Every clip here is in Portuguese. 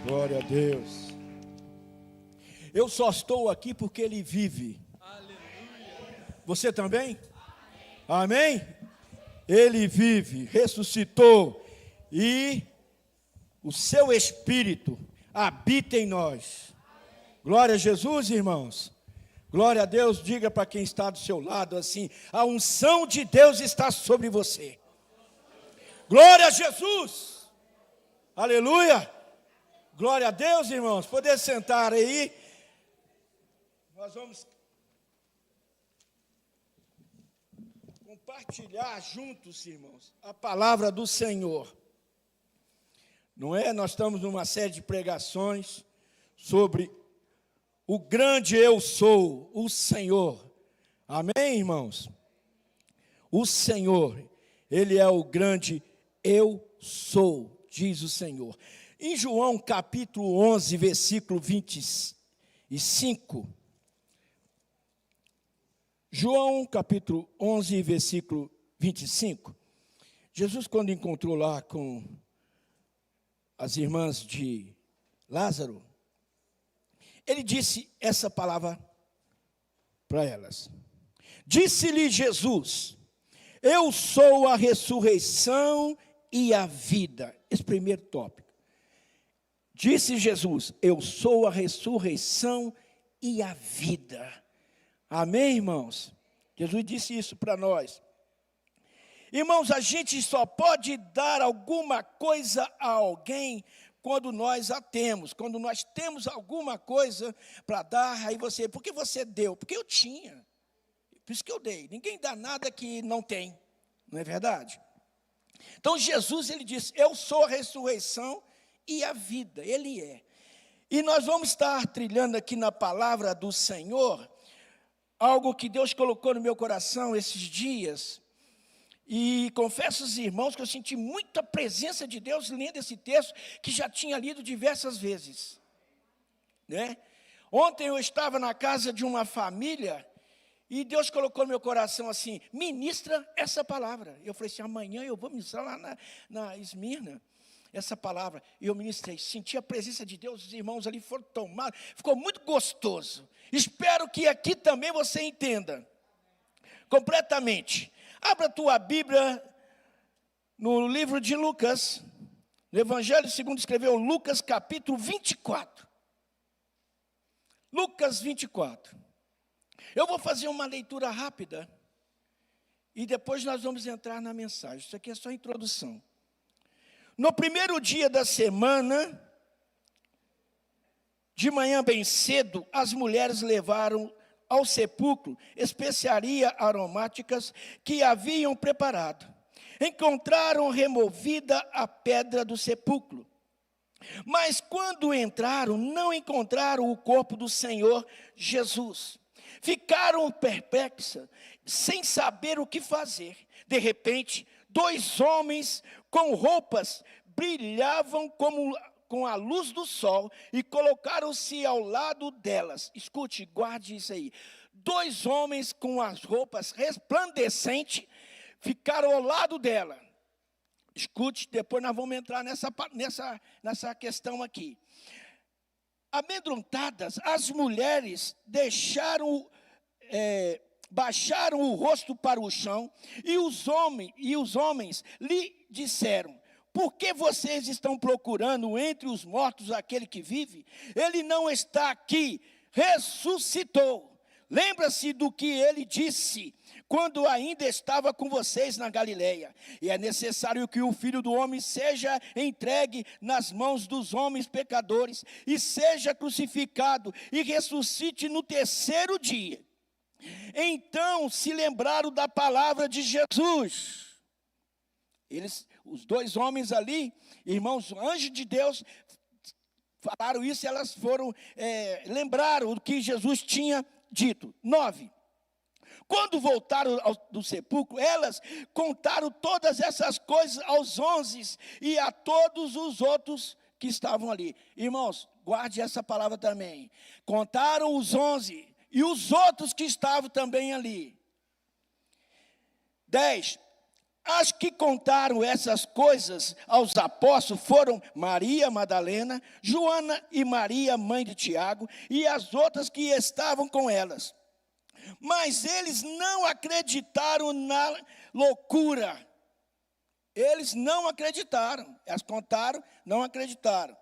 Glória a Deus. Eu só estou aqui porque Ele vive. Aleluia. Você também? Amém? Ele vive, ressuscitou e o seu Espírito habita em nós. Glória a Jesus, irmãos. Glória a Deus. Diga para quem está do seu lado assim: a unção de Deus está sobre você. Glória a Jesus. Aleluia. Glória a Deus, irmãos. Poder sentar aí. Nós vamos compartilhar juntos, irmãos, a palavra do Senhor. Não é? Nós estamos numa série de pregações sobre o grande eu sou, o Senhor. Amém, irmãos? O Senhor, Ele é o grande eu sou, diz o Senhor. Em João capítulo 11, versículo 25, João capítulo 11, versículo 25, Jesus, quando encontrou lá com as irmãs de Lázaro, ele disse essa palavra para elas. Disse-lhe Jesus: eu sou a ressurreição e a vida. Esse primeiro tópico. Disse Jesus: eu sou a ressurreição e a vida. Amém, irmãos? Jesus disse isso para nós. Irmãos, a gente só pode dar alguma coisa a alguém quando nós a temos. Quando nós temos alguma coisa para dar, aí você, por que você deu? Porque eu tinha. Por isso que eu dei. Ninguém dá nada que não tem. Não é verdade? Então Jesus, ele disse: eu sou a ressurreição e a vida. Ele é. E nós vamos estar trilhando aqui na palavra do Senhor algo que Deus colocou no meu coração esses dias. E confesso aos irmãos que eu senti muita presença de Deus lendo esse texto, que já tinha lido diversas vezes, né? Ontem eu estava na casa de uma família e Deus colocou no meu coração assim: ministra essa palavra. Eu falei assim: amanhã eu vou ministrar lá na Esmirna essa palavra. E eu ministrei, senti a presença de Deus, os irmãos ali foram tomados, ficou muito gostoso. Espero que aqui também você entenda completamente. Abra a tua Bíblia no livro de Lucas, no Evangelho segundo escreveu Lucas, capítulo 24. Lucas 24. Eu vou fazer uma leitura rápida e depois nós vamos entrar na mensagem. Isso aqui é só a introdução. No primeiro dia da semana, de manhã bem cedo, as mulheres levaram ao sepulcro especiarias aromáticas que haviam preparado. Encontraram removida a pedra do sepulcro. Mas quando entraram, não encontraram o corpo do Senhor Jesus. Ficaram perplexas, sem saber o que fazer. De repente, 2 homens com roupas brilhavam com a luz do sol e colocaram-se ao lado delas. Escute, guarde isso aí. 2 homens com as roupas resplandecentes ficaram ao lado dela. Escute, depois nós vamos entrar nessa questão aqui. Amedrontadas, as mulheres baixaram o rosto para o chão e os homens lhe disseram: por que vocês estão procurando entre os mortos aquele que vive? Ele não está aqui, ressuscitou. Lembra-se do que ele disse quando ainda estava com vocês na Galileia. E é necessário que o Filho do Homem seja entregue nas mãos dos homens pecadores e seja crucificado e ressuscite no 3º dia. Então se lembraram da palavra de Jesus. Os 2 homens ali, irmãos, anjos de Deus, falaram isso e elas foram, lembraram o que Jesus tinha dito. 9. Quando voltaram do sepulcro, elas contaram todas essas coisas aos 11 e a todos os outros que estavam ali. Irmãos, guarde essa palavra também. Contaram os 11 e os outros que estavam também ali. 10. As que contaram essas coisas aos apóstolos foram Maria Madalena, Joana e Maria, mãe de Tiago, e as outras que estavam com elas. Mas eles não acreditaram na loucura. Eles não acreditaram. Elas contaram, não acreditaram.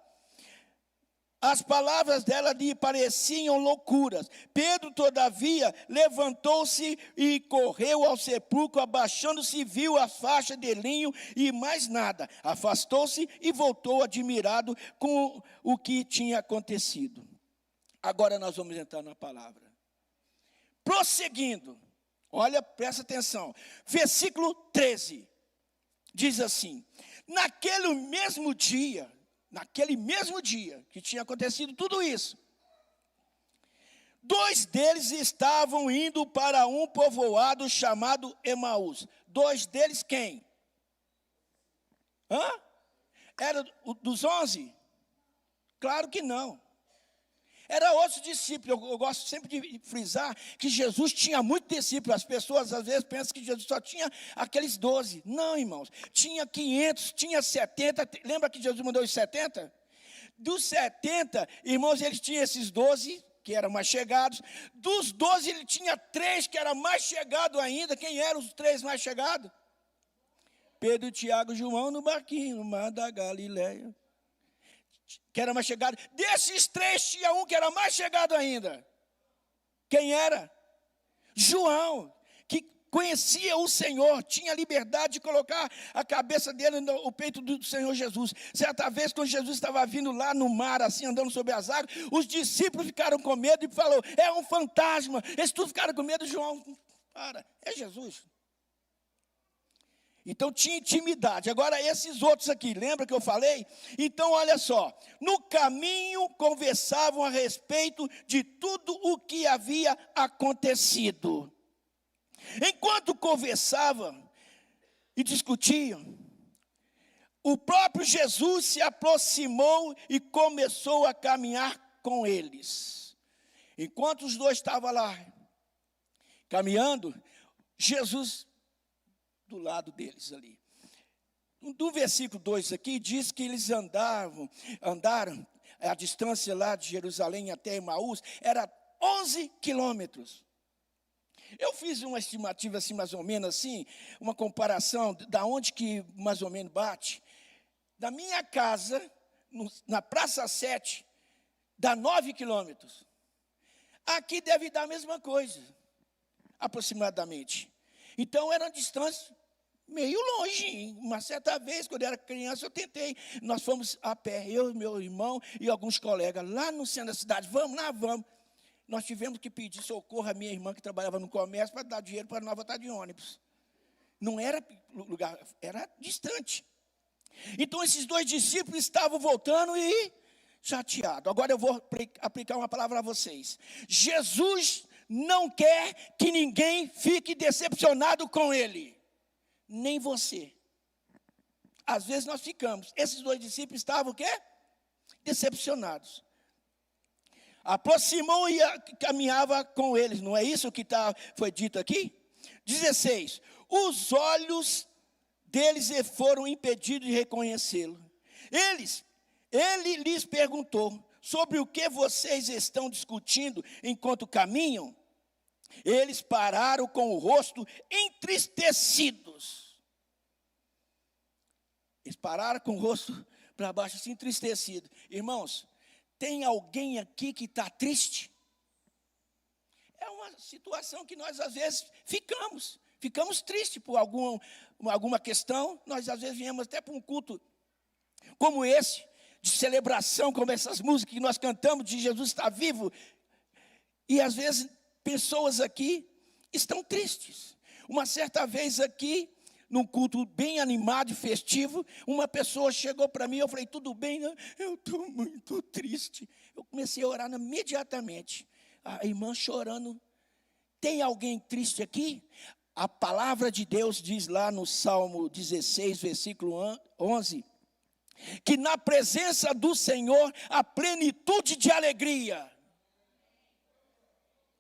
As palavras dela lhe pareciam loucuras. Pedro, todavia, levantou-se e correu ao sepulcro, abaixando-se, viu a faixa de linho e mais nada. Afastou-se e voltou admirado com o que tinha acontecido. Agora nós vamos entrar na palavra. Prosseguindo, olha, presta atenção. Versículo 13, diz assim: naquele mesmo dia que tinha acontecido tudo isso, 2 deles estavam indo para um povoado chamado Emaús. 2 deles quem? Era dos 11? Claro que não. Era outros discípulos. Eu gosto sempre de frisar que Jesus tinha muitos discípulos. As pessoas às vezes pensam que Jesus só tinha aqueles 12. Não, irmãos. Tinha 500, tinha 70. Lembra que Jesus mandou os 70? Dos 70, irmãos, ele tinha esses 12, que eram mais chegados. Dos 12, ele tinha 3 que eram mais chegados ainda. Quem eram os 3 mais chegados? Pedro, Tiago e João no barquinho, no mar da Galileia. Que era mais chegado. Desses 3 tinha um que era mais chegado ainda. Quem era? João, que conhecia o Senhor, tinha liberdade de colocar a cabeça dele no peito do Senhor Jesus. Certa vez, quando Jesus estava vindo lá no mar, assim, andando sobre as águas, os discípulos ficaram com medo e falaram: é um fantasma. Eles todos ficaram com medo. João, para, é Jesus. Então tinha intimidade. Agora esses outros aqui, lembra que eu falei? Então olha só, no caminho conversavam a respeito de tudo o que havia acontecido. Enquanto conversavam e discutiam, o próprio Jesus se aproximou e começou a caminhar com eles. Enquanto os 2 estavam lá caminhando, Jesus do lado deles ali. No versículo 2 aqui, diz que eles andaram, a distância lá de Jerusalém até Emaús, era 11 quilômetros. Eu fiz uma estimativa assim, mais ou menos assim, uma comparação, da onde que mais ou menos bate. Da minha casa, na Praça 7, dá 9 quilômetros. Aqui deve dar a mesma coisa, aproximadamente. Então, era uma distância meio longe. Uma certa vez, quando eu era criança, eu tentei. Nós fomos a pé, eu, meu irmão e alguns colegas, lá no centro da cidade. Vamos lá, vamos. Nós tivemos que pedir socorro à minha irmã, que trabalhava no comércio, para dar dinheiro para nós voltar de ônibus. Não era lugar, era distante. Então, esses 2 discípulos estavam voltando e chateados. Agora eu vou aplicar uma palavra a vocês. Jesus não quer que ninguém fique decepcionado com ele, nem você. Às vezes nós ficamos. Esses 2 discípulos estavam o quê? Decepcionados. Aproximou e caminhava com eles. Não é isso que foi dito aqui? 16. Os olhos deles foram impedidos de reconhecê-lo. Ele lhes perguntou: sobre o que vocês estão discutindo enquanto caminham? Eles pararam com o rosto entristecidos. Eles pararam com o rosto para baixo, assim, entristecido. Irmãos, tem alguém aqui que está triste? É uma situação que nós, às vezes, ficamos tristes por alguma questão. Nós, às vezes, viemos até para um culto como esse, de celebração, como essas músicas que nós cantamos, de Jesus está vivo. E, às vezes, pessoas aqui estão tristes. Uma certa vez aqui, num culto bem animado e festivo, uma pessoa chegou para mim, eu falei: tudo bem? Eu estou muito triste. Eu comecei a orar imediatamente. A irmã chorando. Tem alguém triste aqui? A palavra de Deus diz lá no Salmo 16, versículo 11, que na presença do Senhor há plenitude de alegria.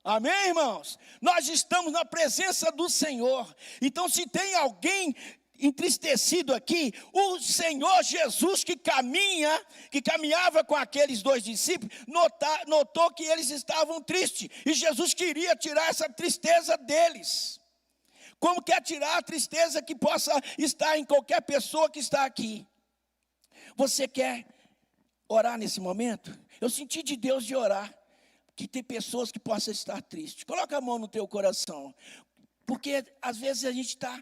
Amém, irmãos? Nós estamos na presença do Senhor. Então, se tem alguém entristecido aqui, o Senhor Jesus que caminhava com aqueles dois discípulos, notou que eles estavam tristes, e Jesus queria tirar essa tristeza deles. Como quer tirar a tristeza que possa estar em qualquer pessoa que está aqui? Você quer orar nesse momento? Eu senti de Deus de orar, que tem pessoas que possam estar tristes. Coloca a mão no teu coração, porque às vezes a gente está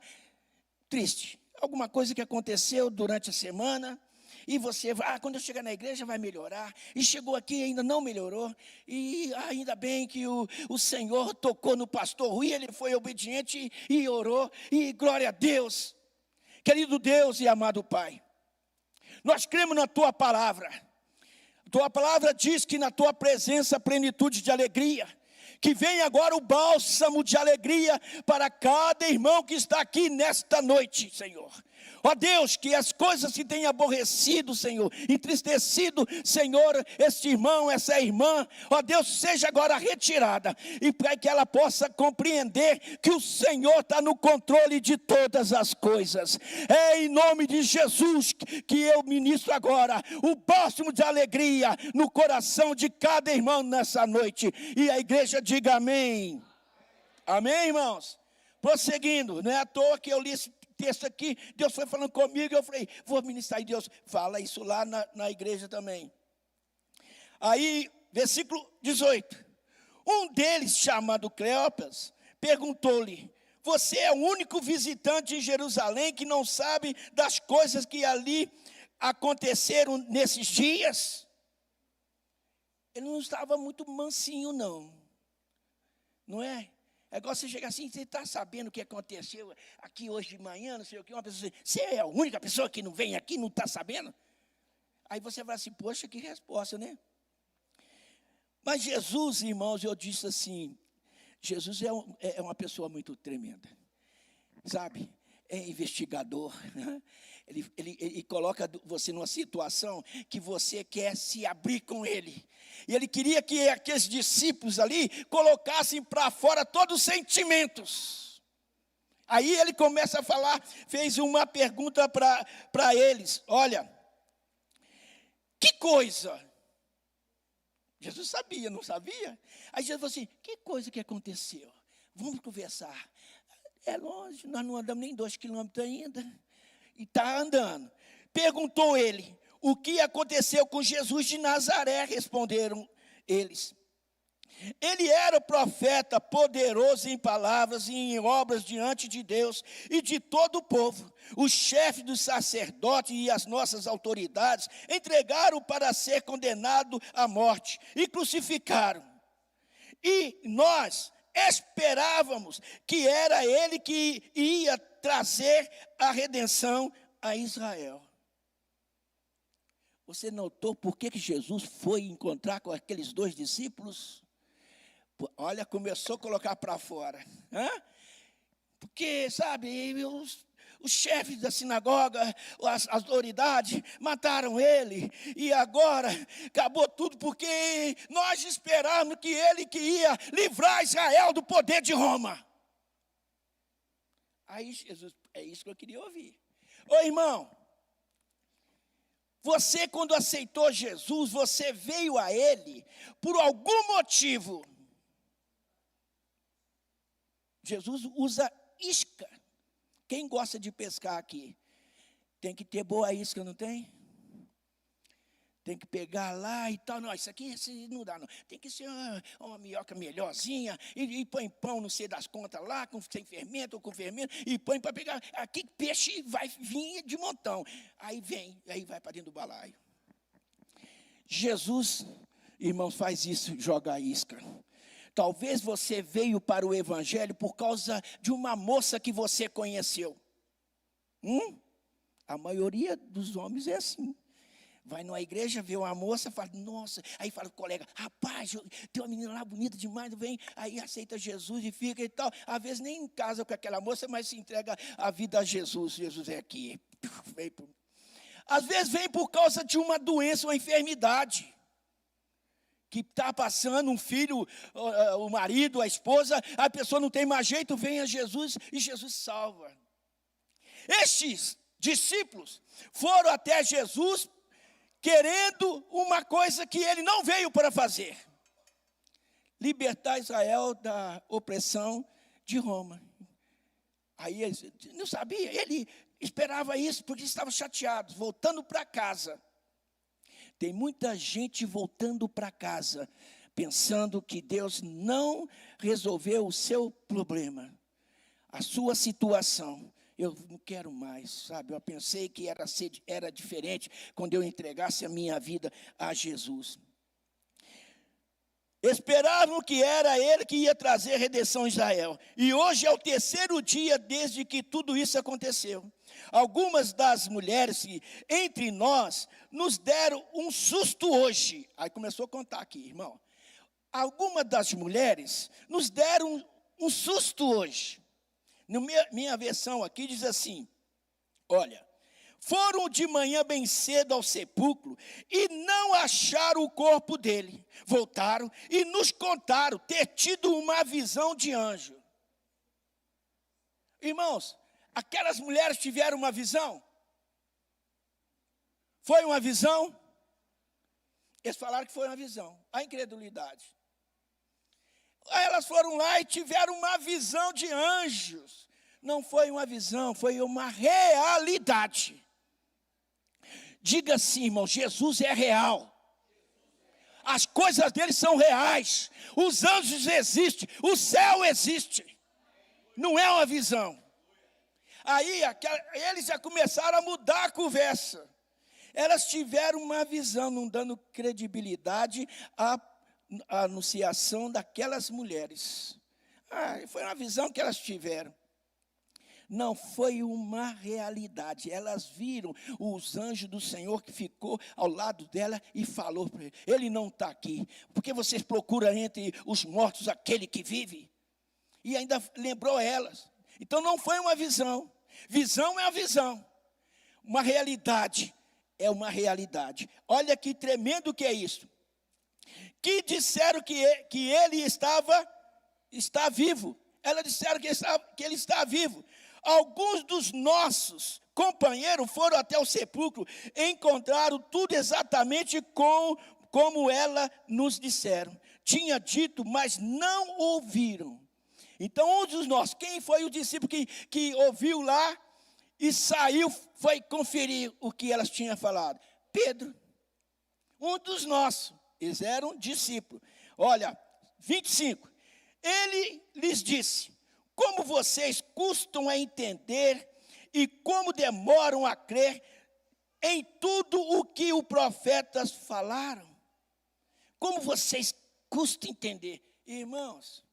triste, alguma coisa que aconteceu durante a semana, e você vai, quando eu chegar na igreja vai melhorar, e chegou aqui e ainda não melhorou, e ainda bem que o Senhor tocou no pastor Rui, ele foi obediente e orou, e glória a Deus. Querido Deus e amado Pai, nós cremos na Tua palavra diz que na Tua presença há plenitude de alegria, que venha agora o bálsamo de alegria para cada irmão que está aqui nesta noite, Senhor. Ó Deus, que as coisas que têm aborrecido, Senhor, entristecido, Senhor, este irmão, essa irmã, ó Deus, seja agora retirada, e para que ela possa compreender que o Senhor está no controle de todas as coisas. É em nome de Jesus que eu ministro agora o bálsamo de alegria no coração de cada irmão nessa noite, e a igreja diga amém. Amém, irmãos? Prosseguindo, não é à toa que eu li esse texto aqui, Deus foi falando comigo, eu falei, vou ministrar, e Deus fala isso lá na igreja também. Aí, versículo 18, um deles, chamado Cleopas, perguntou-lhe, você é o único visitante em Jerusalém que não sabe das coisas que ali aconteceram nesses dias? Ele não estava muito mansinho não é? É igual você chegar assim, você está sabendo o que aconteceu aqui hoje de manhã, não sei o que, uma pessoa assim, você é a única pessoa que não vem aqui, não está sabendo? Aí você vai assim, poxa, que resposta, né? Mas Jesus, irmãos, eu disse assim, Jesus é uma pessoa muito tremenda, sabe? É investigador, né? Ele coloca você numa situação que você quer se abrir com ele. E ele queria que aqueles discípulos ali colocassem para fora todos os sentimentos. Aí ele começa a falar, fez uma pergunta para eles. Olha, que coisa? Jesus sabia, não sabia? Aí Jesus falou assim, que coisa que aconteceu? Vamos conversar. É longe, nós não andamos nem 2 quilômetros ainda. E está andando. Perguntou ele, o que aconteceu com Jesus de Nazaré? Responderam eles. Ele era profeta, poderoso em palavras e em obras diante de Deus e de todo o povo. Os chefes dos sacerdotes e as nossas autoridades entregaram para ser condenado à morte e crucificaram. E nós esperávamos que era ele que ia trazer a redenção a Israel. Você notou por que Jesus foi encontrar com aqueles 2 discípulos? Olha, começou a colocar para fora. Porque, sabe, os chefes da sinagoga, as autoridades, mataram ele. E agora acabou tudo porque nós esperávamos que ele que ia livrar Israel do poder de Roma. Aí Jesus, é isso que eu queria ouvir. Ô irmão, você quando aceitou Jesus, você veio a ele por algum motivo. Jesus usa isca. Quem gosta de pescar aqui? Tem que ter boa isca, não tem? Tem que pegar lá e tal. Não, isso aqui não dá, não. Tem que ser uma minhoca melhorzinha. E põe pão, não sei das contas lá, sem fermento ou com fermento. E põe para pegar. Aqui peixe vai vir de montão. Aí vai para dentro do balaio. Jesus, irmãos, faz isso, joga a isca. Talvez você veio para o evangelho por causa de uma moça que você conheceu. A maioria dos homens é assim. Vai numa igreja, vê uma moça, fala, nossa. Aí fala com o colega, rapaz, tem uma menina lá bonita demais, vem. Aí aceita Jesus e fica e tal. Às vezes nem casa com aquela moça, mas se entrega a vida a Jesus. Jesus é aqui. Às vezes vem por causa de uma doença, uma enfermidade. Que está passando um filho, o marido, a esposa, a pessoa não tem mais jeito, vem a Jesus e Jesus salva. Estes discípulos foram até Jesus querendo uma coisa que ele não veio para fazer: libertar Israel da opressão de Roma. Aí eles não sabia, ele esperava isso porque estava chateado, voltando para casa. Tem muita gente voltando para casa, pensando que Deus não resolveu o seu problema, a sua situação. Eu não quero mais, sabe? Eu pensei que era diferente quando eu entregasse a minha vida a Jesus. Esperavam que era ele que ia trazer redenção a Israel. E hoje é o terceiro dia desde que tudo isso aconteceu. Algumas das mulheres entre nós nos deram um susto hoje. Aí começou a contar aqui, irmão. Algumas das mulheres nos deram um susto hoje. Na minha versão aqui diz assim: olha, foram de manhã bem cedo ao sepulcro e não acharam o corpo dele. Voltaram e nos contaram ter tido uma visão de anjo. Irmãos, aquelas mulheres tiveram uma visão? Foi uma visão? Eles falaram que foi uma visão. A incredulidade. Aí elas foram lá e tiveram uma visão de anjos. Não foi uma visão, foi uma realidade. Diga assim, irmão, Jesus é real. As coisas dele são reais. Os anjos existem, o céu existe. Não é uma visão. Aí eles já começaram a mudar a conversa. Elas tiveram uma visão, não dando credibilidade à anunciação daquelas mulheres. Foi uma visão que elas tiveram. Não foi uma realidade. Elas viram os anjos do Senhor que ficou ao lado dela e falou para ele: ele não está aqui, porque vocês procuram entre os mortos aquele que vive? E ainda lembrou elas. Então não foi uma visão. Visão é uma visão. Uma realidade é uma realidade. Olha que tremendo que é isso. Que disseram que ele está vivo. Elas disseram que ele está vivo. Alguns dos nossos companheiros foram até o sepulcro e encontraram tudo exatamente como ela nos disseram. Tinha dito, mas não ouviram. Então, um dos nossos, quem foi o discípulo que ouviu lá e saiu, foi conferir o que elas tinham falado? Pedro, um dos nossos. Eles eram discípulos. Olha, 25. Ele lhes disse: como vocês custam a entender e como demoram a crer em tudo o que os profetas falaram. Como vocês custam entender. Irmãos,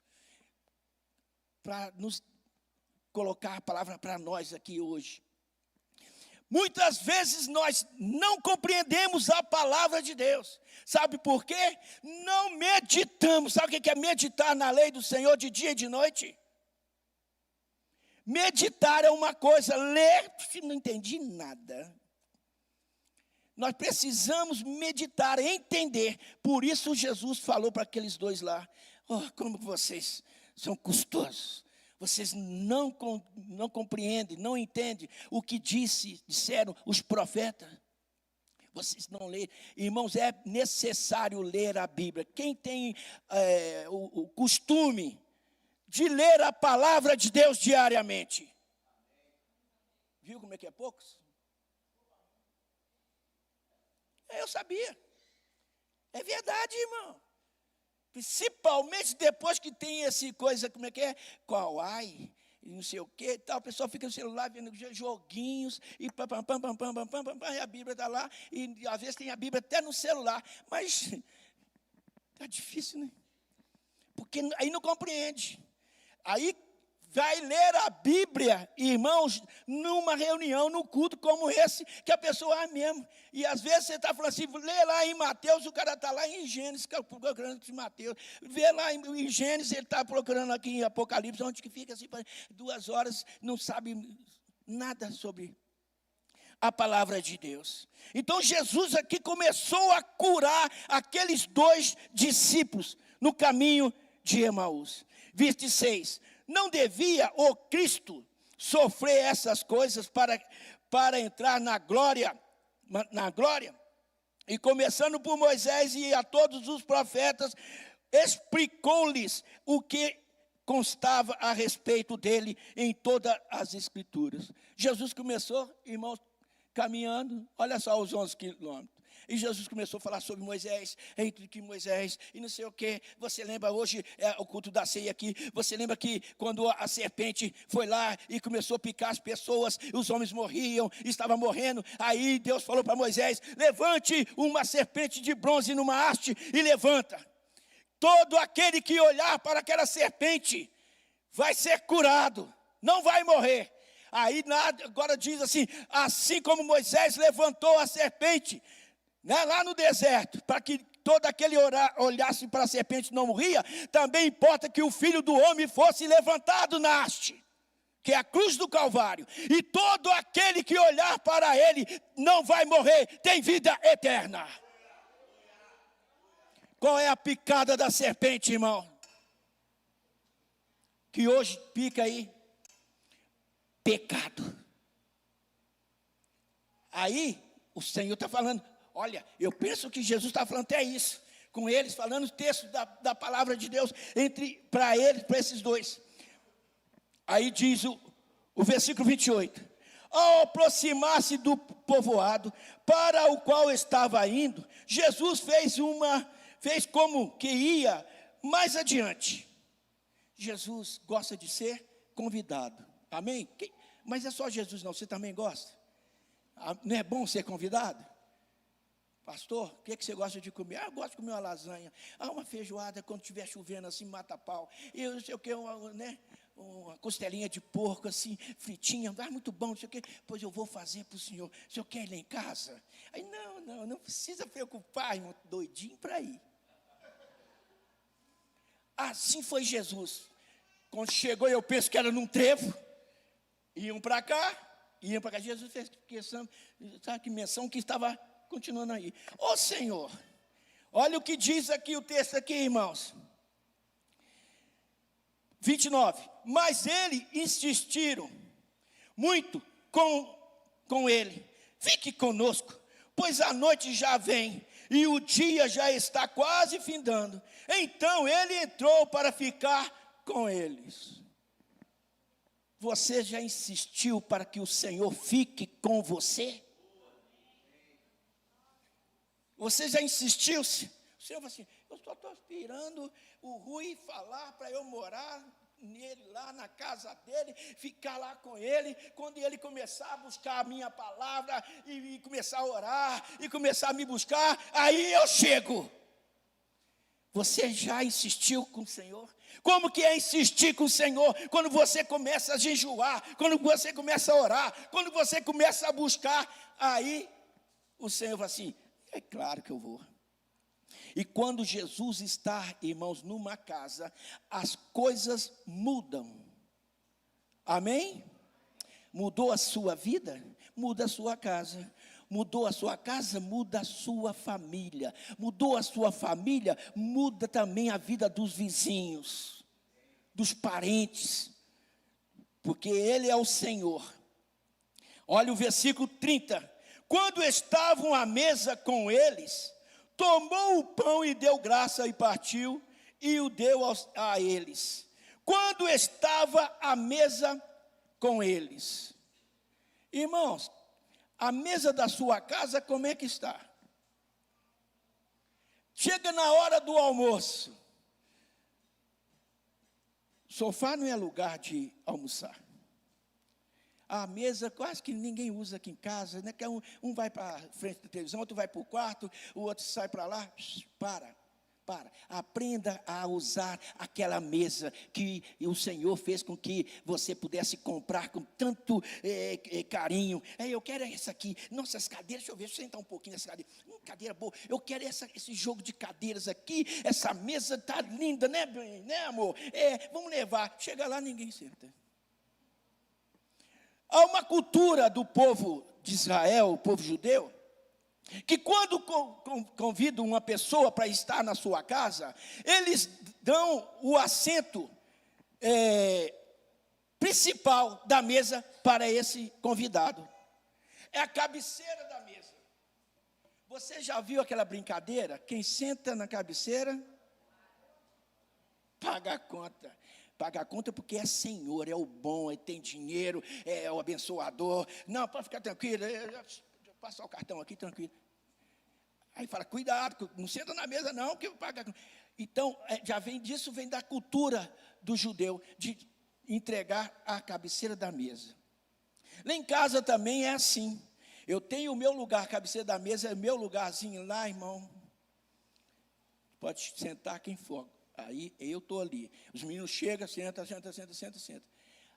para nos colocar a palavra para nós aqui hoje. Muitas vezes nós não compreendemos a palavra de Deus. Sabe por quê? Não meditamos. Sabe o que é meditar na lei do Senhor de dia e de noite? Meditar é uma coisa, ler, não entendi nada. Nós precisamos meditar, entender. Por isso Jesus falou para aqueles dois lá: como vocês são custosos. Vocês não compreendem, não entendem o que disseram os profetas. Vocês não leem. Irmãos, é necessário ler a Bíblia. Quem tem o costume de ler a palavra de Deus diariamente? Viu como é que é poucos? Eu sabia. É verdade, irmão. Principalmente depois que tem essa coisa, como é que é? Kawaii, não sei o que, tal. O pessoal fica no celular vendo joguinhos, e pam, e a Bíblia está lá, e às vezes tem a Bíblia até no celular. Mas está difícil, né? Porque aí não compreende. Aí vai ler a Bíblia, irmãos, numa reunião, num culto como esse, que a pessoa mesmo. E às vezes você está falando assim, lê lá em Mateus, o cara está lá em Gênesis, procurando em Mateus. Vê lá em Gênesis, ele está procurando aqui em Apocalipse, onde que fica assim, 2 horas, não sabe nada sobre a palavra de Deus. Então Jesus aqui começou a curar aqueles 2 discípulos no caminho de Emaús. 26. Não devia o Cristo sofrer essas coisas para entrar na glória. E começando por Moisés e a todos os profetas, explicou-lhes o que constava a respeito dele em todas as Escrituras. Jesus começou, irmãos, caminhando, olha só os 11 quilômetros. E Jesus começou a falar sobre Moisés, entre que Moisés, e não sei o que. Você lembra, hoje é o culto da ceia aqui, você lembra que quando a serpente foi lá e começou a picar as pessoas, os homens morriam, estavam morrendo. Aí Deus falou para Moisés, levante uma serpente de bronze numa haste e levanta. Todo aquele que olhar para aquela serpente vai ser curado, não vai morrer. Aí agora diz assim como Moisés levantou a serpente, lá no deserto, para que todo aquele olhasse para a serpente e não morria, também importa que o Filho do Homem fosse levantado na haste, que é a cruz do Calvário, e todo aquele que olhar para ele não vai morrer, tem vida eterna. Qual é a picada da serpente, irmão? Que hoje pica aí? Pecado. Aí o Senhor está falando, olha, eu penso que Jesus está falando até isso, com eles, falando o texto da palavra de Deus, para eles, para esses dois. Aí diz o versículo 28, ao aproximar-se do povoado, para o qual estava indo, Jesus fez como que ia mais adiante. Jesus gosta de ser convidado, amém? Mas é só Jesus não, você também gosta? Não é bom ser convidado? Pastor, o que você gosta de comer? Eu gosto de comer uma lasanha, uma feijoada quando estiver chovendo assim, mata pau. Eu não sei o que, uma costelinha de porco assim, fritinha, muito bom, não sei o que. Pois eu vou fazer para o senhor quer ir lá em casa? Aí não precisa preocupar, irmão, doidinho para ir. Assim foi Jesus. Quando chegou, eu penso que era num trevo, iam para cá, Jesus fez questão, sabe que menção que estava continuando aí. Ô Senhor, olha o que diz aqui o texto aqui, irmãos. 29. Mas ele insistiram muito com ele. Fique conosco, pois a noite já vem e o dia já está quase findando. Então ele entrou para ficar com eles. Você já insistiu para que o Senhor fique com você? Você já insistiu? O Senhor falou assim, eu só estou esperando o Rui falar para eu morar nele, lá na casa dele, ficar lá com ele, quando ele começar a buscar a minha palavra, e começar a orar, e começar a me buscar, aí eu chego. Você já insistiu com o Senhor? Como que é insistir com o Senhor? Quando você começa a jejuar, quando você começa a orar, quando você começa a buscar, aí o Senhor fala assim, é claro que eu vou. E quando Jesus está, irmãos, numa casa, as coisas mudam. Amém? Mudou a sua vida? Muda a sua casa. Mudou a sua casa? Muda a sua família. Mudou a sua família? Muda também a vida dos vizinhos, dos parentes. Porque Ele é o Senhor. Olha o versículo 30. Quando estavam à mesa com eles, tomou o pão e deu graça e partiu e o deu a eles. Quando estava à mesa com eles. Irmãos, a mesa da sua casa como é que está? Chega na hora do almoço. Sofá não é lugar de almoçar. A mesa quase que ninguém usa aqui em casa, né? Que um vai para a frente da televisão, outro vai para o quarto, o outro sai para lá. Para. Aprenda a usar aquela mesa que o Senhor fez com que você pudesse comprar com tanto carinho. Eu quero essa aqui. Nossa, as cadeiras, deixa eu ver, deixa eu sentar um pouquinho nessa cadeira. Cadeira boa. Eu quero esse jogo de cadeiras aqui. Essa mesa está linda, né, amor? Vamos levar. Chega lá, ninguém senta. Há uma cultura do povo de Israel, o povo judeu, que quando convidam uma pessoa para estar na sua casa, eles dão o assento principal da mesa para esse convidado. É a cabeceira da mesa. Você já viu aquela brincadeira? Quem senta na cabeceira, paga a conta. Paga a conta porque é senhor, é o bom, tem dinheiro, é o abençoador. Não, pode ficar tranquilo, eu passar o cartão aqui, tranquilo. Aí fala, cuidado, não senta na mesa não, que eu pago a conta. Então, já vem disso, vem da cultura do judeu, de entregar a cabeceira da mesa. Lá em casa também é assim. Eu tenho o meu lugar, a cabeceira da mesa é o meu lugarzinho lá, irmão. Pode sentar quem for. Aí eu estou ali. Os meninos chegam, senta.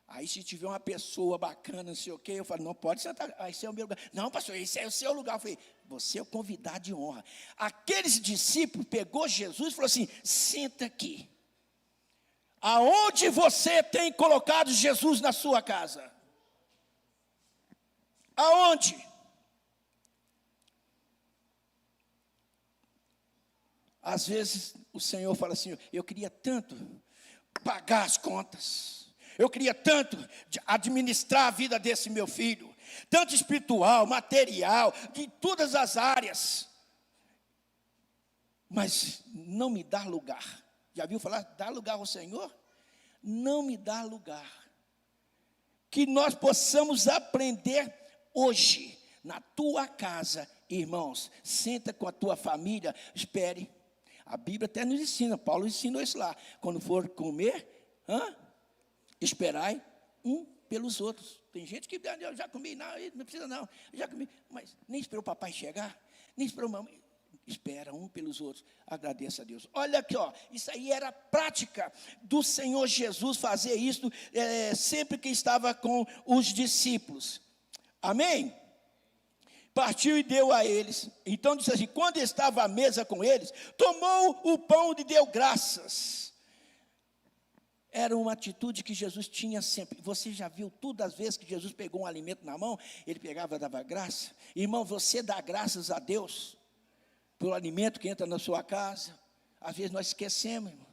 Aí se tiver uma pessoa bacana, não sei o quê, eu falo, não pode sentar, esse é o meu lugar. Não, pastor, esse é o seu lugar. Eu falei, você é o convidado de honra. Aqueles discípulos pegou Jesus e falou assim, senta aqui. Aonde você tem colocado Jesus na sua casa? Aonde? Às vezes o Senhor fala assim, eu queria tanto pagar as contas. Eu queria tanto administrar a vida desse meu filho, tanto espiritual, material, de todas as áreas. Mas não me dá lugar. Já viu falar, dá lugar ao Senhor? Não me dá lugar. Que nós possamos aprender hoje, na tua casa, irmãos, senta com a tua família, espere. A Bíblia até nos ensina, Paulo ensinou isso lá. Quando for comer, esperai um pelos outros. Tem gente que eu já comi, não precisa não, já comi, mas nem esperou o papai chegar, nem esperou a mamãe. Espera um pelos outros, agradeça a Deus. Olha aqui, isso aí era a prática do Senhor Jesus, fazer isso sempre que estava com os discípulos. Amém? Partiu e deu a eles. Então disse assim, quando estava à mesa com eles, tomou o pão e deu graças. Era uma atitude que Jesus tinha sempre. Você já viu todas as vezes que Jesus pegou um alimento na mão, ele pegava e dava graça? Irmão, você dá graças a Deus pelo alimento que entra na sua casa. Às vezes nós esquecemos, irmão.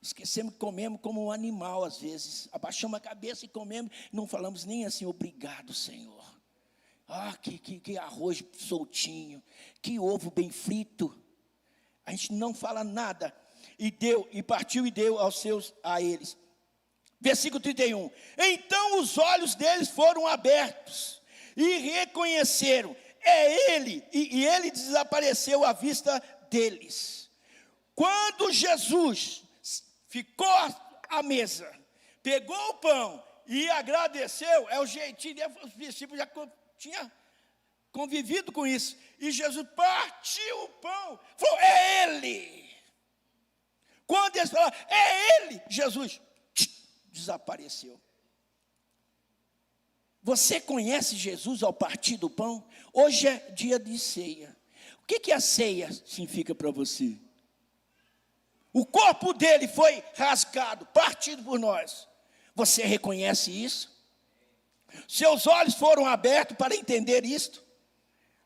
Esquecemos que comemos como um animal, às vezes. Abaixamos a cabeça e comemos, não falamos nem assim, obrigado, Senhor. Que arroz soltinho, que ovo bem frito. A gente não fala nada. E partiu e deu a eles. Versículo 31. Então os olhos deles foram abertos e reconheceram, é ele, e ele desapareceu à vista deles. Quando Jesus ficou à mesa, pegou o pão e agradeceu, é o jeitinho dele, os discípulos já tinham convivido com isso, e Jesus partiu o pão, falou, é ele. Quando eles falaram, é ele, Jesus desapareceu. Você conhece Jesus ao partir do pão? Hoje é dia de ceia. O que a ceia significa para você? O corpo dele foi rasgado, partido por nós. Você reconhece isso? Seus olhos foram abertos para entender isto?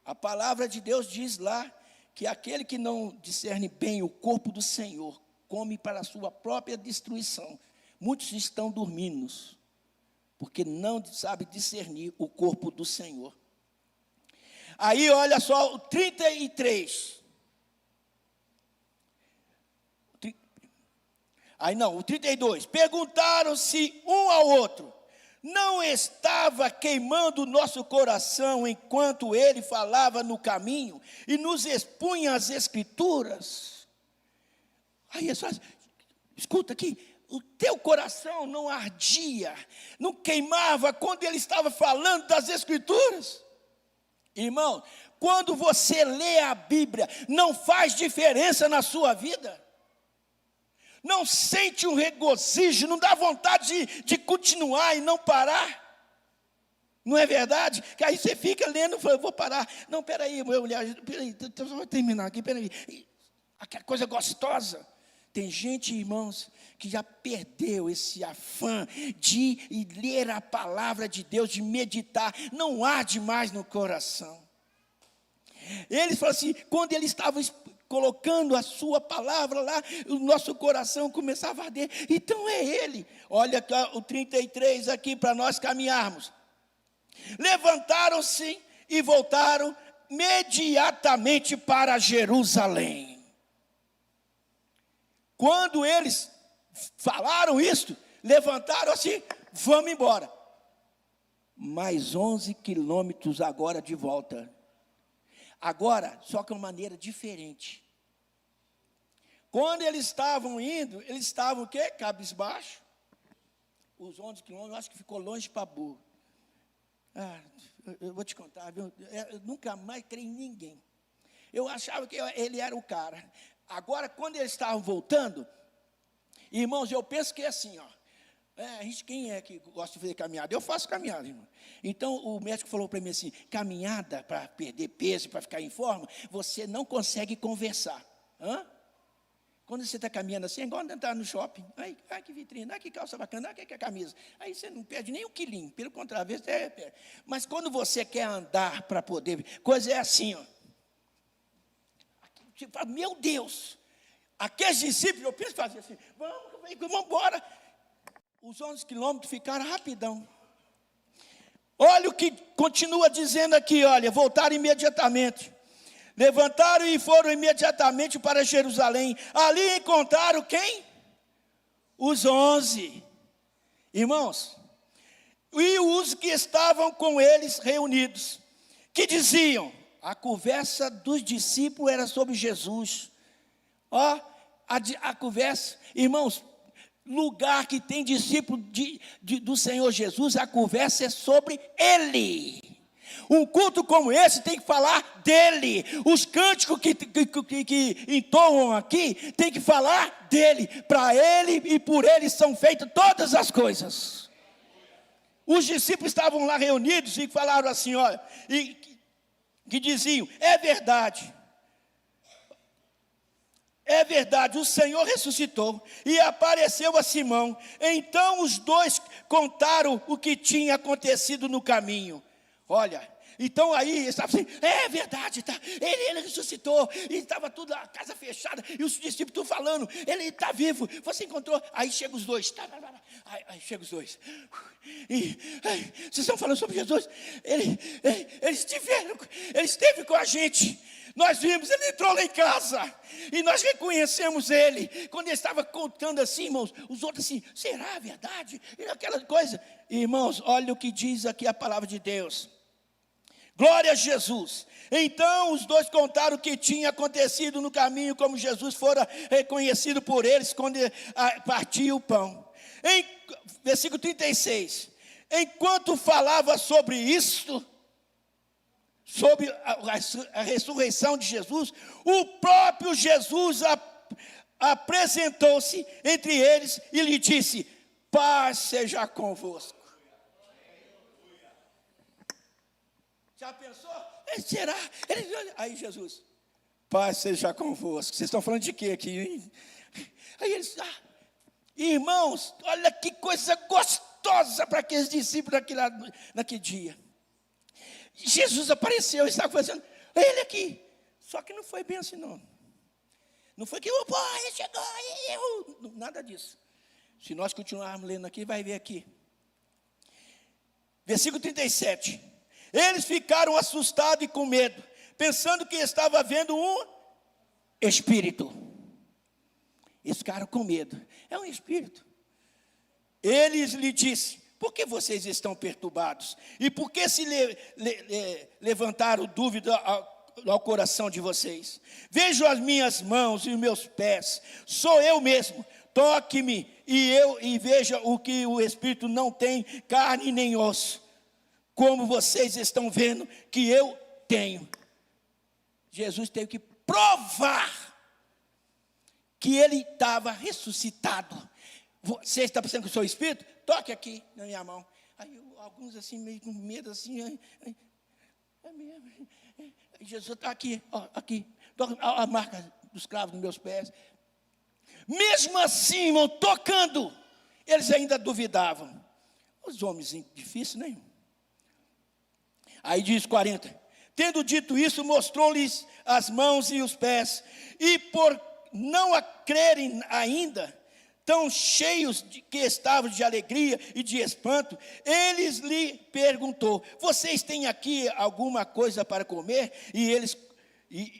A palavra de Deus diz lá que aquele que não discerne bem o corpo do Senhor come para a sua própria destruição. Muitos estão dormindo, porque não sabe discernir o corpo do Senhor. Aí olha só o 33. O 32. Perguntaram-se um ao outro, não estava queimando o nosso coração enquanto ele falava no caminho e nos expunha as Escrituras? Aí eles falam, escuta aqui, o teu coração não ardia, não queimava quando ele estava falando das Escrituras? Irmão, quando você lê a Bíblia, não faz diferença na sua vida? Não sente um regozijo, não dá vontade de continuar e não parar? Não é verdade? Que aí você fica lendo e fala, vou parar. Não, peraí, mulher, peraí, eu vou terminar aqui, peraí. Aquela coisa gostosa. Tem gente, irmãos, que já perdeu esse afã de ler a palavra de Deus, de meditar. Não arde mais no coração. Eles falam assim, quando colocando a sua palavra lá, o nosso coração começava a arder. Então é Ele. Olha o 33 aqui para nós caminharmos. Levantaram-se e voltaram imediatamente para Jerusalém. Quando eles falaram isto, levantaram-se, vamos embora. Mais 11 quilômetros agora de volta. Agora, só que de uma maneira diferente. Quando eles estavam indo, eles estavam o quê? Cabisbaixo. Os 11 quilômetros, eu acho que ficou longe para burro. Eu vou te contar, viu? Eu nunca mais criei em ninguém. Eu achava que ele era o cara. Agora, quando eles estavam voltando, irmãos, eu penso que é assim, ó. Quem é que gosta de fazer caminhada? Eu faço caminhada, irmão. Então, o médico falou para mim assim, caminhada para perder peso, para ficar em forma, você não consegue conversar. Quando você está caminhando assim, é igual entrar no shopping. Ai, que vitrine, que calça bacana, que camisa. Aí você não perde nem um quilinho, pelo contrário, às vezes perde. Mas quando você quer andar para poder, coisa é assim, ó. Você fala, meu Deus, aqueles discípulos, eu penso fazer assim, vamos embora. Os 11 quilômetros ficaram rapidão. Olha o que continua dizendo aqui, olha, voltaram imediatamente. Levantaram e foram imediatamente para Jerusalém. Ali encontraram quem? Os 11. Irmãos, e os que estavam com eles reunidos, que diziam, a conversa dos discípulos era sobre Jesus. A conversa, irmãos, lugar que tem discípulo do Senhor Jesus, a conversa é sobre Ele. Um culto como esse tem que falar dele. Os cânticos que entoam aqui tem que falar dele. Para ele e por ele são feitas todas as coisas. Os discípulos estavam lá reunidos e falaram assim, olha, que diziam, é verdade, o Senhor ressuscitou e apareceu a Simão. Então os dois contaram o que tinha acontecido no caminho. Olha, então aí estava assim, é verdade, tá? Ele ressuscitou, e estava tudo, a casa fechada, e os discípulos tudo falando, ele está vivo, você encontrou, aí chegam os dois, aí chegam os dois, vocês estão falando sobre Jesus, ele esteve com a gente, nós vimos, ele entrou lá em casa, e nós reconhecemos ele, quando ele estava contando assim, irmãos, os outros assim, será verdade? E aquela coisa, irmãos, olha o que diz aqui a palavra de Deus. Glória a Jesus. Então os dois contaram o que tinha acontecido no caminho, como Jesus fora reconhecido por eles quando partia o pão. Versículo 36. Enquanto falava sobre isto, sobre a ressurreição de Jesus, o próprio Jesus apresentou-se entre eles e lhe disse, paz seja convosco. Já pensou? Será? Aí Jesus, paz seja convosco. Vocês estão falando de quê aqui, hein? Aí eles, irmãos, olha que coisa gostosa para aqueles discípulos naquele dia. Jesus apareceu, estava fazendo, ele aqui. Só que não foi bem assim, não. Não foi que, ele chegou, nada disso. Se nós continuarmos lendo aqui, vai ver aqui. Versículo 37. Eles ficaram assustados e com medo, pensando que estava vendo um espírito. Eles ficaram com medo. É um espírito. Eles lhe disse, por que vocês estão perturbados? E por que se levantaram dúvida ao coração de vocês? Vejo as minhas mãos e os meus pés. Sou eu mesmo. Toque-me e veja o que o espírito não tem carne nem osso, como vocês estão vendo que eu tenho. Jesus teve que provar que ele estava ressuscitado. Você está pensando que eu sou espírito? Toque aqui na minha mão. Aí alguns assim, meio com medo, assim. É mesmo. Jesus está aqui, aqui. A marca dos cravos nos meus pés. Mesmo assim, irmão, tocando, eles ainda duvidavam. Os homens difíceis, né? Aí diz 40, Tendo dito isso, mostrou-lhes as mãos e os pés. E por não a crerem ainda, tão cheios que estavam de alegria e de espanto, eles lhe perguntou: vocês têm aqui alguma coisa para comer? E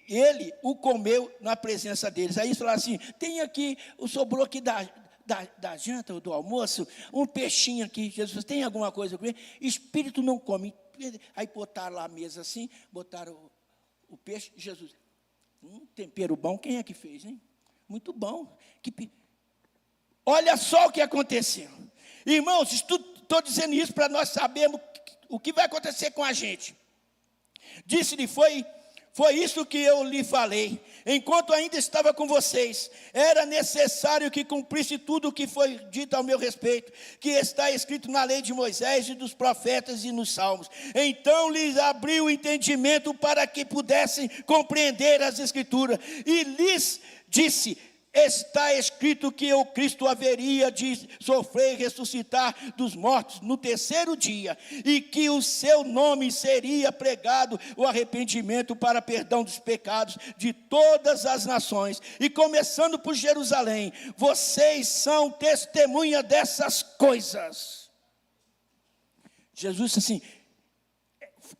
ele o comeu na presença deles. Aí eles falaram assim: tem aqui, sobrou aqui da janta ou do almoço, um peixinho aqui. Jesus, tem alguma coisa para comer? Espírito não come. Aí botaram lá a mesa assim, botaram o peixe. Jesus, tempero bom, quem é que fez, hein? Muito bom. Olha só o que aconteceu. Irmãos, estou dizendo isso para nós sabermos o que vai acontecer com a gente. Disse-lhe: foi isso que eu lhe falei, enquanto ainda estava com vocês, era necessário que cumprisse tudo o que foi dito ao meu respeito, que está escrito na lei de Moisés e dos profetas e nos salmos. Então lhes abriu o entendimento para que pudessem compreender as escrituras, e lhes disse: está escrito que o Cristo haveria de sofrer e ressuscitar dos mortos no terceiro dia, e que o seu nome seria pregado o arrependimento para perdão dos pecados de todas as nações, e começando por Jerusalém. Vocês são testemunha dessas coisas. Jesus disse assim: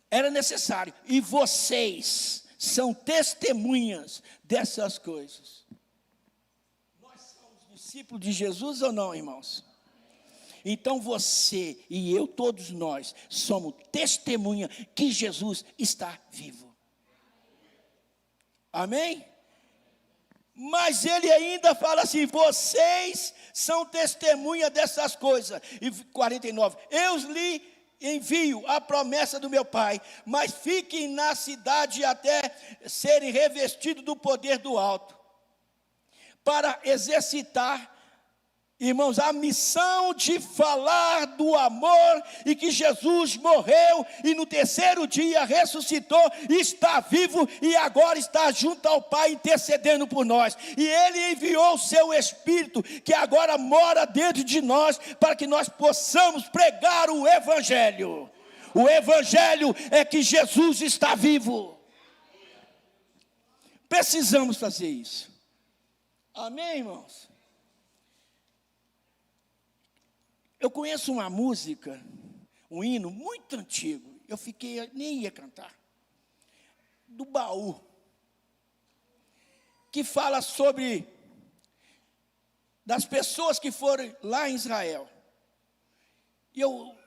era necessário, e vocês são testemunhas dessas coisas. Discípulo de Jesus ou não, irmãos? Então você e eu, todos nós, somos testemunha que Jesus está vivo. Amém? Mas ele ainda fala assim: vocês são testemunha dessas coisas. E 49, eu lhe envio a promessa do meu Pai, mas fiquem na cidade até serem revestidos do poder do alto, para exercitar, irmãos, a missão de falar do amor, e que Jesus morreu e no terceiro dia ressuscitou, está vivo e agora está junto ao Pai intercedendo por nós. E Ele enviou o seu Espírito, que agora mora dentro de nós, para que nós possamos pregar o Evangelho. O Evangelho é que Jesus está vivo. Precisamos fazer isso. Amém, irmãos? Eu conheço uma música, um hino muito antigo, nem ia cantar, do Baú, que fala sobre das pessoas que foram lá em Israel. E eu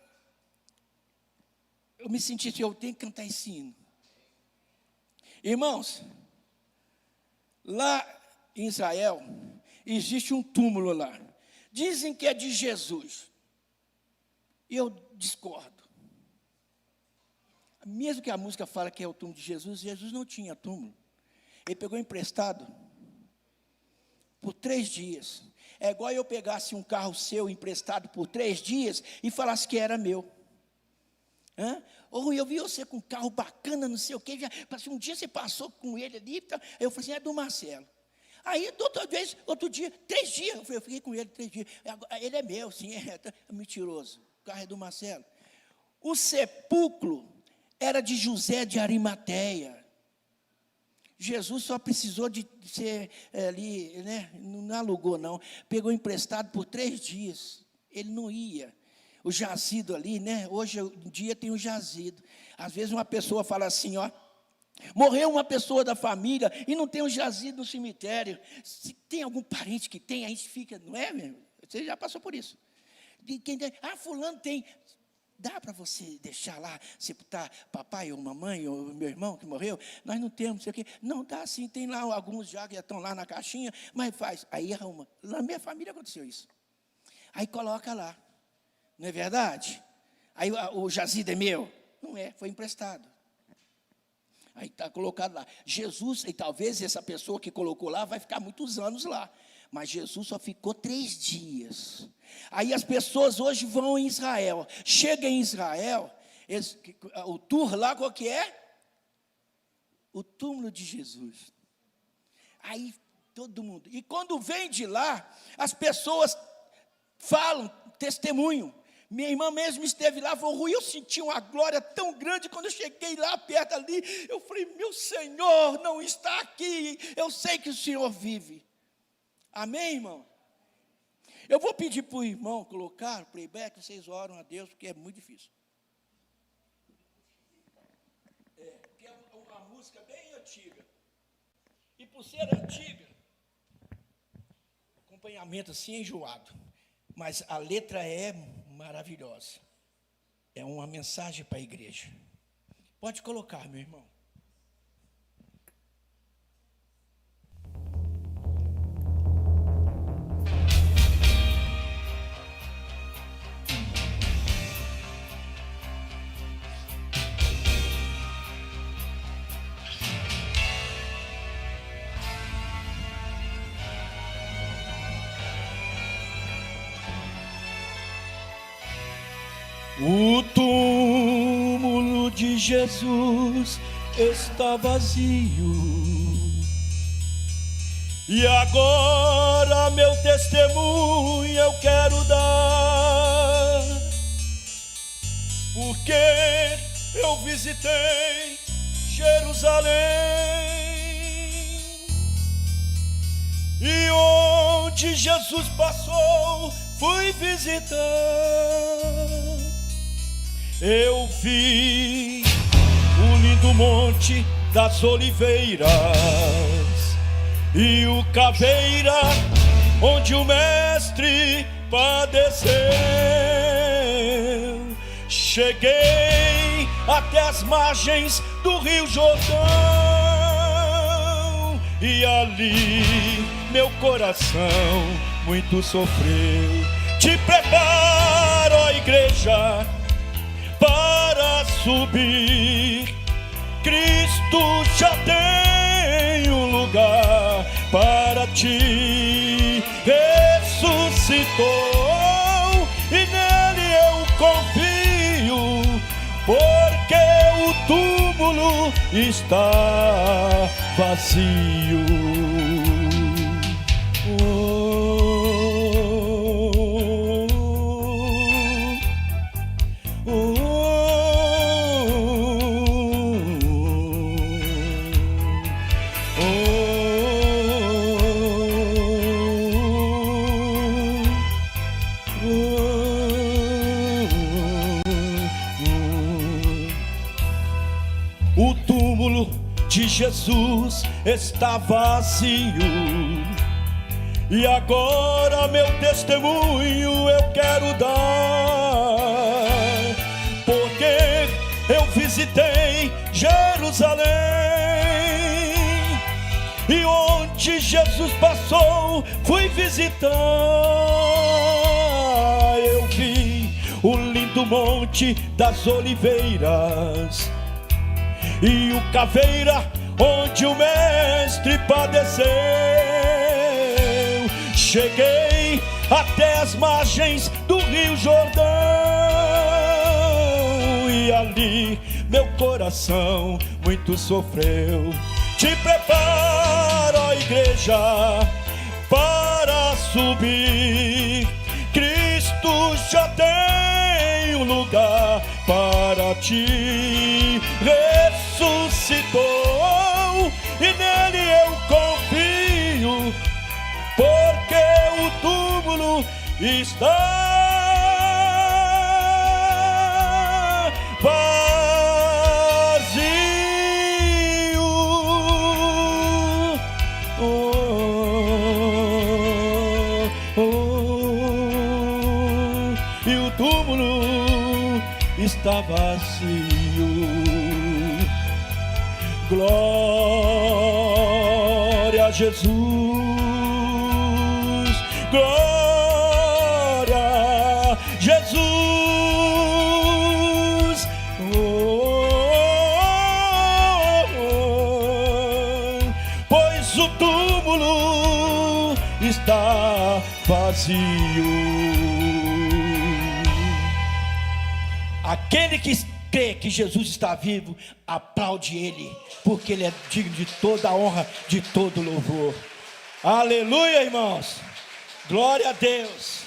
me senti assim: eu tenho que cantar esse hino. Irmãos, lá em Israel, existe um túmulo lá. Dizem que é de Jesus. E eu discordo. Mesmo que a música fala que é o túmulo de Jesus, Jesus não tinha túmulo. Ele pegou emprestado por 3 dias. É igual eu pegasse um carro seu emprestado por 3 dias e falasse que era meu. Ou eu vi você com um carro bacana, não sei o quê. Um dia você passou com ele ali. Eu falei assim: é do Marcelo. Aí, outro dia, 3 dias, eu fiquei com ele 3 dias. Ele é meu, sim, é mentiroso. O carro é do Marcelo. O sepulcro era de José de Arimateia. Jesus só precisou de ser ali, né? Não alugou, não. Pegou emprestado por 3 dias. Ele não ia. O jazido ali, né? Hoje em dia tem o jazido. Às vezes uma pessoa fala assim, ó: morreu uma pessoa da família e não tem um jazido no cemitério. Se tem algum parente que tem, a gente fica, não é mesmo? Você já passou por isso. Fulano tem. Dá para você deixar lá, sepultar papai ou mamãe ou meu irmão que morreu? Nós não temos, não sei o quê. Não, dá sim, tem lá alguns já que estão lá na caixinha, mas faz. Aí arruma. Na minha família aconteceu isso. Aí coloca lá. Não é verdade? Aí o jazido é meu? Não é, foi emprestado. Aí está colocado lá. Jesus, e talvez essa pessoa que colocou lá vai ficar muitos anos lá. Mas Jesus só ficou 3 dias. Aí as pessoas hoje vão em Israel. Chega em Israel, o tour lá qual que é? O túmulo de Jesus. Aí todo mundo. E quando vem de lá, as pessoas falam, testemunham. Minha irmã mesmo esteve lá, falou, Rui, eu senti uma glória tão grande, quando eu cheguei lá perto ali, eu falei, meu Senhor não está aqui, eu sei que o Senhor vive. Amém, irmão? Eu vou pedir para o irmão colocar o playback, vocês oram a Deus, porque é muito difícil. Porque é uma música bem antiga. E por ser antiga, acompanhamento assim enjoado. Mas a letra é maravilhosa. É uma mensagem para a igreja. Pode colocar, meu irmão. O túmulo de Jesus está vazio, e agora meu testemunho eu quero dar, porque eu visitei Jerusalém, e onde Jesus passou fui visitar. Eu vi o lindo Monte das Oliveiras e o Caveira, onde o Mestre padeceu. Cheguei até as margens do Rio Jordão, e ali meu coração muito sofreu. Te preparo, ó igreja, para subir. Cristo já tem um lugar para ti. Ressuscitou e nele eu confio, porque o túmulo está vazio. O túmulo de Jesus está vazio, e agora meu testemunho eu quero dar, porque eu visitei Jerusalém, e onde Jesus passou fui visitar. Eu vi o lindo Monte das Oliveiras e o Caveira, onde o Mestre padeceu. Cheguei até as margens do Rio Jordão, e ali meu coração muito sofreu. Te prepara, ó igreja, para subir. Cristo já tem um lugar para ti. Ressuscitou e nele eu confio, porque o túmulo está vazio. E o túmulo está vazio. Glória a Jesus, glória a Jesus. Pois o túmulo está vazio. Aquele que crê que Jesus está vivo, aplaude Ele, porque Ele é digno de toda a honra, de todo louvor. Aleluia, irmãos. Glória a Deus.